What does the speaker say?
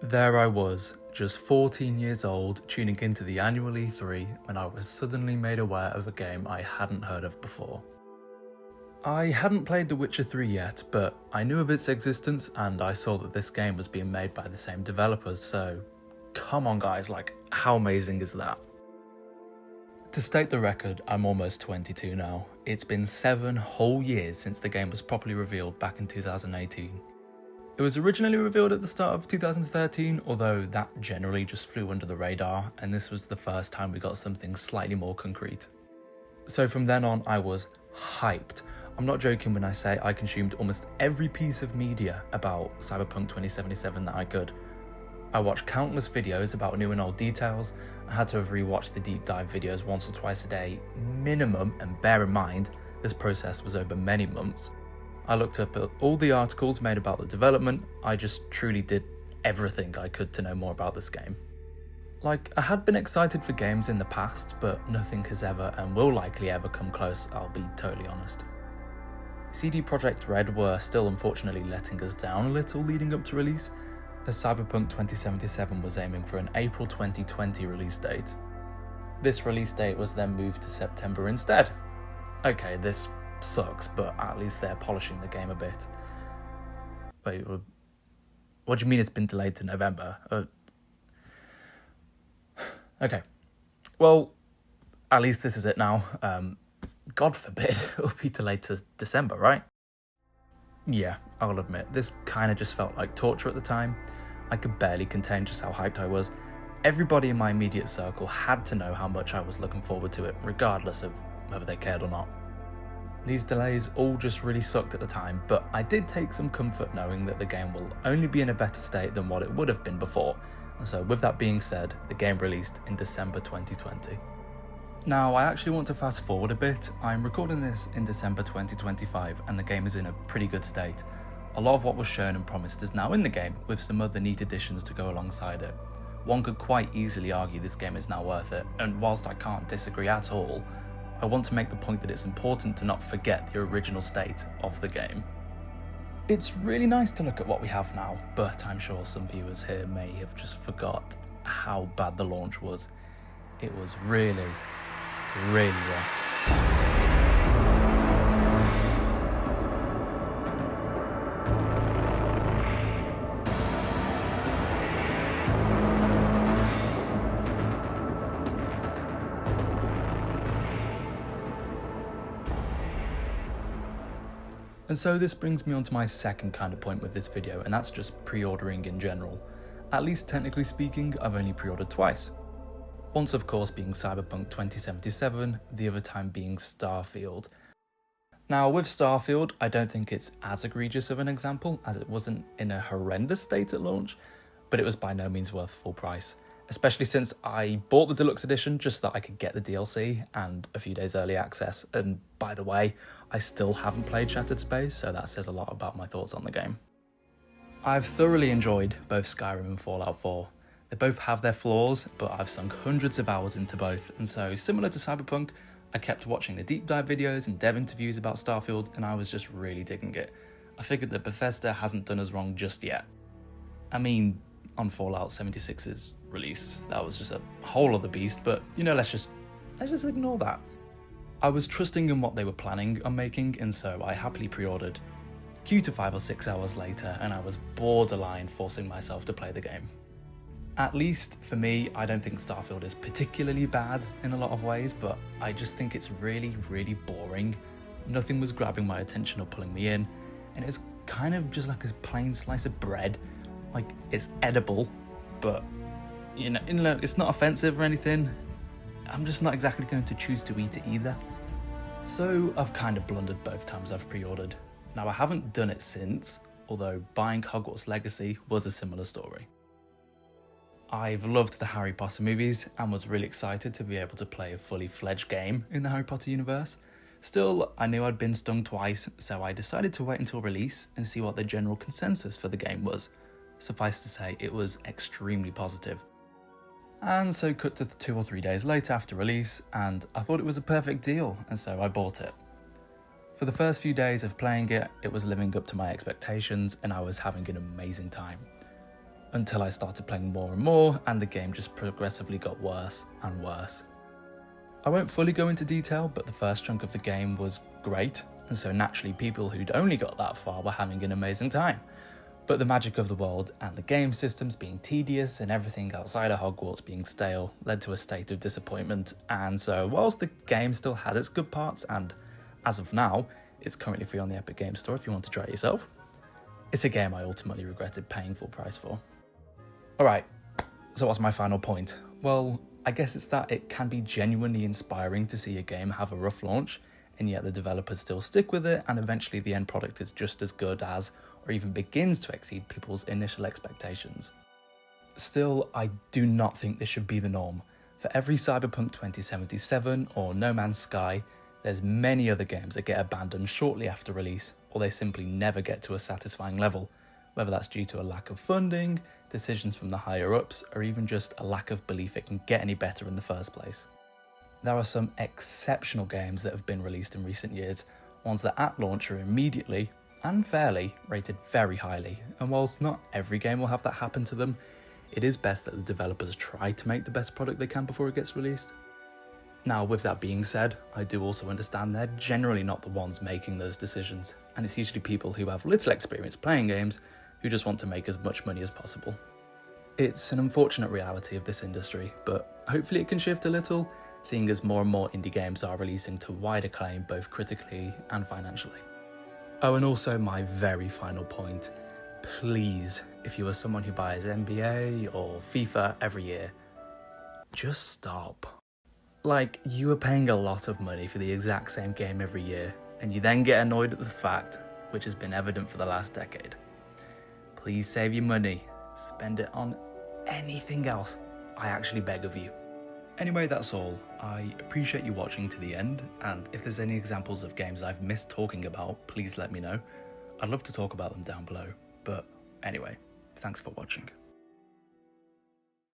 There I was, just 14 years old, tuning into the annual E3 when I was suddenly made aware of a game I hadn't heard of before. I hadn't played The Witcher 3 yet, but I knew of its existence and I saw that this game was being made by the same developers, so come on guys, like how amazing is that? To state the record, I'm almost 22 now. It's been 7 whole years since the game was properly revealed back in 2018. It was originally revealed at the start of 2013, although that generally just flew under the radar, and this was the first time we got something slightly more concrete. So from then on, I was hyped. I'm not joking when I say I consumed almost every piece of media about Cyberpunk 2077 that I could. I watched countless videos about new and old details. I had to have rewatched the deep dive videos once or twice a day minimum, and bear in mind, this process was over many months. I looked up at all the articles made about the development. I just truly did everything I could to know more about this game. Like, I had been excited for games in the past, but nothing has ever and will likely ever come close, I'll be totally honest. CD Projekt Red were still unfortunately letting us down a little leading up to release, as Cyberpunk 2077 was aiming for an April 2020 release date. This release date was then moved to September instead. Okay, this sucks, but at least they're polishing the game a bit. Wait, what do you mean it's been delayed to November? Okay, well, at least this is it now. God forbid it'll be delayed to December, right? Yeah, I'll admit, this kind of just felt like torture at the time. I could barely contain just how hyped I was. Everybody in my immediate circle had to know how much I was looking forward to it, regardless of whether they cared or not. These delays all just really sucked at the time, but I did take some comfort knowing that the game will only be in a better state than what it would have been before. And so with that being said, the game released in December 2020. Now, I actually want to fast forward a bit. I'm recording this in December 2025 and the game is in a pretty good state. A lot of what was shown and promised is now in the game, with some other neat additions to go alongside it. One could quite easily argue this game is now worth it, and whilst I can't disagree at all, I want to make the point that it's important to not forget the original state of the game. It's really nice to look at what we have now, but I'm sure some viewers here may have just forgot how bad the launch was. It was really rough. And so this brings me on to my second kind of point with this video, and that's just pre-ordering in general. At least technically speaking, I've only pre-ordered twice. Once of course being Cyberpunk 2077, the other time being Starfield. Now with Starfield, I don't think it's as egregious of an example, as it wasn't in a horrendous state at launch, but it was by no means worth full price. Especially since I bought the deluxe edition just so that I could get the DLC and a few days early access. And by the way, I still haven't played Shattered Space, so that says a lot about my thoughts on the game. I've thoroughly enjoyed both Skyrim and Fallout 4. They both have their flaws, but I've sunk hundreds of hours into both, and so similar to Cyberpunk, I kept watching the deep dive videos and dev interviews about Starfield, and I was just really digging it. I figured that Bethesda hasn't done us wrong just yet. I mean, on Fallout 76's release, that was just a whole other beast, but you know, let's just ignore that. I was trusting in what they were planning on making, and so I happily pre-ordered. Cue to 5 or 6 hours later, and I was borderline forcing myself to play the game. At least for me, I don't think Starfield is particularly bad in a lot of ways, but I just think it's really boring. Nothing was grabbing my attention or pulling me in, and it's kind of just like a plain slice of bread. Like, it's edible, but you know, it's not offensive or anything. I'm just not exactly going to choose to eat it either. So I've kind of blundered both times I've pre-ordered. Now I haven't done it since, although buying Hogwarts Legacy was a similar story. I've loved the Harry Potter movies and was really excited to be able to play a fully fledged game in the Harry Potter universe. Still, I knew I'd been stung twice, so I decided to wait until release and see what the general consensus for the game was. Suffice to say, it was extremely positive. And so cut to 2 or 3 days later after release, and I thought it was a perfect deal, and so I bought it. For the first few days of playing it, it was living up to my expectations and I was having an amazing time. until I started playing more and more, and the game just progressively got worse and worse. I won't fully go into detail, but the first chunk of the game was great, and so naturally people who'd only got that far were having an amazing time. But the magic of the world and the game systems being tedious and everything outside of Hogwarts being stale led to a state of disappointment, and so whilst the game still has its good parts, and as of now, it's currently free on the Epic Games Store if you want to try it yourself, it's a game I ultimately regretted paying full price for. Alright, so what's my final point? Well, I guess it's that it can be genuinely inspiring to see a game have a rough launch, and yet the developers still stick with it, and eventually the end product is just as good as, or even begins to exceed people's initial expectations. Still, I do not think this should be the norm. For every Cyberpunk 2077 or No Man's Sky, there's many other games that get abandoned shortly after release, or they simply never get to a satisfying level, whether that's due to a lack of funding, decisions from the higher ups, or even just a lack of belief it can get any better in the first place. There are some exceptional games that have been released in recent years, ones that at launch are immediately, and fairly, rated very highly, and whilst not every game will have that happen to them, it is best that the developers try to make the best product they can before it gets released. Now, with that being said, I do also understand they're generally not the ones making those decisions, and it's usually people who have little experience playing games who just want to make as much money as possible. It's an unfortunate reality of this industry, but hopefully it can shift a little, seeing as more and more indie games are releasing to wide acclaim both critically and financially. Oh, and also my very final point, please, if you are someone who buys NBA or FIFA every year, just stop. Like, you are paying a lot of money for the exact same game every year, and you then get annoyed at the fact, which has been evident for the last decade. Please save your money, spend it on anything else, I actually beg of you. Anyway, that's all. I appreciate you watching to the end, and if there's any examples of games I've missed talking about, please let me know. I'd love to talk about them down below, but anyway, thanks for watching.